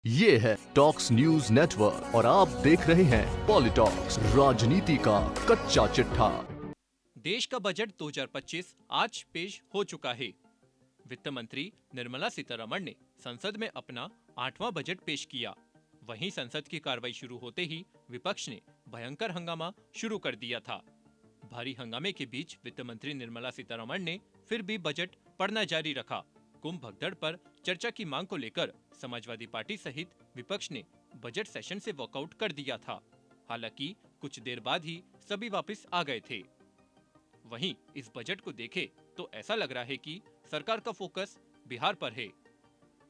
ये है talks news network और आप देख रहे हैं पॉलिटॉक्स, राजनीति का कच्चा चिट्ठा। देश का बजट 2025 आज पेश हो चुका है। वित्त मंत्री निर्मला सीतारमण ने संसद में अपना 8वां बजट पेश किया। वहीं संसद की कार्रवाई शुरू होते ही विपक्ष ने भयंकर हंगामा शुरू कर दिया था। भारी हंगामे के बीच वित्त मंत्री निर्मला सीतारमण ने फिर भी बजट पढ़ना जारी रखा। कुंभ भगदड़ पर चर्चा की मांग को लेकर समाजवादी पार्टी सहित विपक्ष ने बजट सेशन से वॉकआउट कर दिया था। हालांकि कुछ देर बाद ही सभी वापस आ गए थे। वहीं इस बजट को देखे तो ऐसा लग रहा है कि सरकार का फोकस बिहार पर है,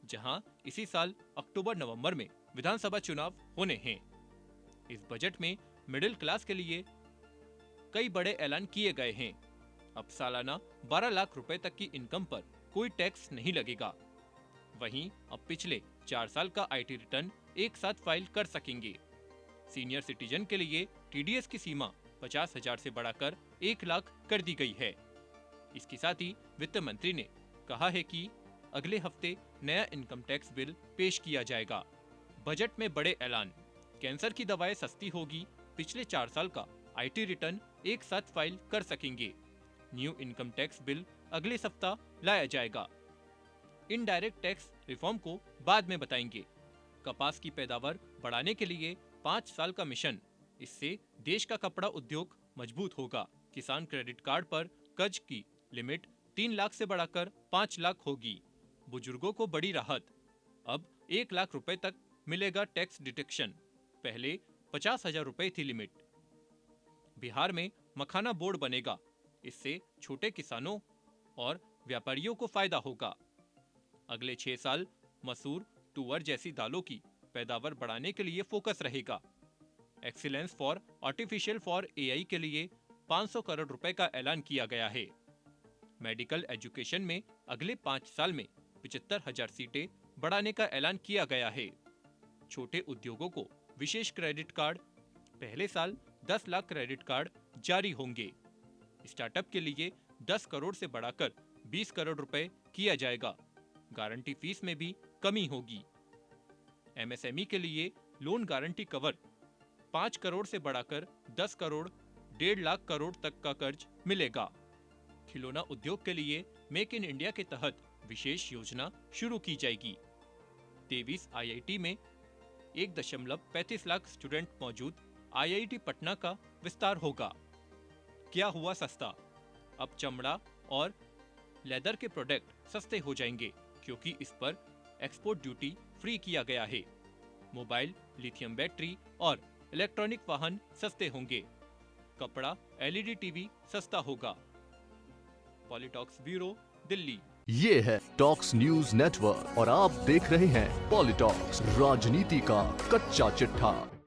जहां इसी साल अक्टूबर-नवंबर में विधानसभा चुनाव होने हैं। इस बजट में मिडिल क्लास के लिए कई बड़े ऐलान किए गए हैं। अब सालाना 12 लाख रुपए तक की इनकम पर कोई टैक्स नहीं लगेगा। वहीं अब पिछले 4 साल का आईटी रिटर्न एक साथ फाइल कर सकेंगे। सीनियर सिटीजन के लिए टीडीएस की सीमा 50,000 से बढ़ाकर 1 लाख कर दी गई है। इसके साथ ही वित्त मंत्री ने कहा है कि अगले हफ्ते नया इनकम टैक्स बिल पेश किया जाएगा। बजट में बड़े ऐलान, कैंसर की दवाएं सस्ती होगी, पिछले 4 साल का आईटी रिटर्न एक साथ फाइल कर सकेंगे। न्यू इनकम टैक्स बिल अगले सप्ताह लाया जाएगा। इनडायरेक्ट टैक्स रिफॉर्म को बाद में बताएंगे। कपास की पैदावार बढ़ाने के लिए 5 साल का मिशन, इससे देश का कपड़ा उद्योग मजबूत होगा। किसान क्रेडिट कार्ड पर कर्ज की लिमिट 3 लाख से बढ़ाकर 5 लाख होगी। बुजुर्गों को बड़ी राहत, अब 1 लाख रुपए तक मिलेगा टैक्स डिडक्शन, पहले 50,000 रुपए थी लिमिट। बिहार में मखाना बोर्ड बनेगा, इससे छोटे किसानों और व्यापारियों को फायदा होगा। अगले 6 साल मसूर, तुअर जैसी दालों की पैदावार बढ़ाने के लिए फोकस रहेगा। Excellence for artificial for AI के लिए 500 करोड़ रुपए का ऐलान किया गया है। मेडिकल एजुकेशन में अगले 5 साल में 75,000 सीटें बढ़ाने का ऐलान किया गया है। छोटे उद्योगों को विशेष क्रेडिट कार्ड, पहले साल 10 लाख क्रेडिट कार्ड जारी होंगे। स्टार्टअप के लिए 10 करोड़ से बढ़ाकर 20 करोड़ रुपए किया जाएगा। गारंटी फीस में भी कमी होगी। एमएसएमई के लिए लोन गारंटी कवर 5 करोड़ से बढ़ाकर 10 करोड़ 1.5 लाख करोड़ तक का कर्ज मिलेगा। खिलौना उद्योग के लिए मेक इन इंडिया के तहत विशेष योजना शुरू की जाएगी। 23 आईआईटी में 1.35 लाख स्टूडेंट मौजूद आईआईटी पटना का विस्तार होगा। क्या हुआ सस्ता? अब चमड़ा और लेदर के प्रोडक्ट सस्ते हो जाएंगे, क्योंकि इस पर एक्सपोर्ट ड्यूटी फ्री किया गया है। मोबाइल, लिथियम बैटरी और इलेक्ट्रॉनिक वाहन सस्ते होंगे। कपड़ा, एलईडी टीवी सस्ता होगा। पॉलिटॉक्स ब्यूरो, दिल्ली। ये है टॉक्स न्यूज नेटवर्क और आप देख रहे हैं पॉलिटॉक्स, राजनीति का कच्चा चिट्ठा।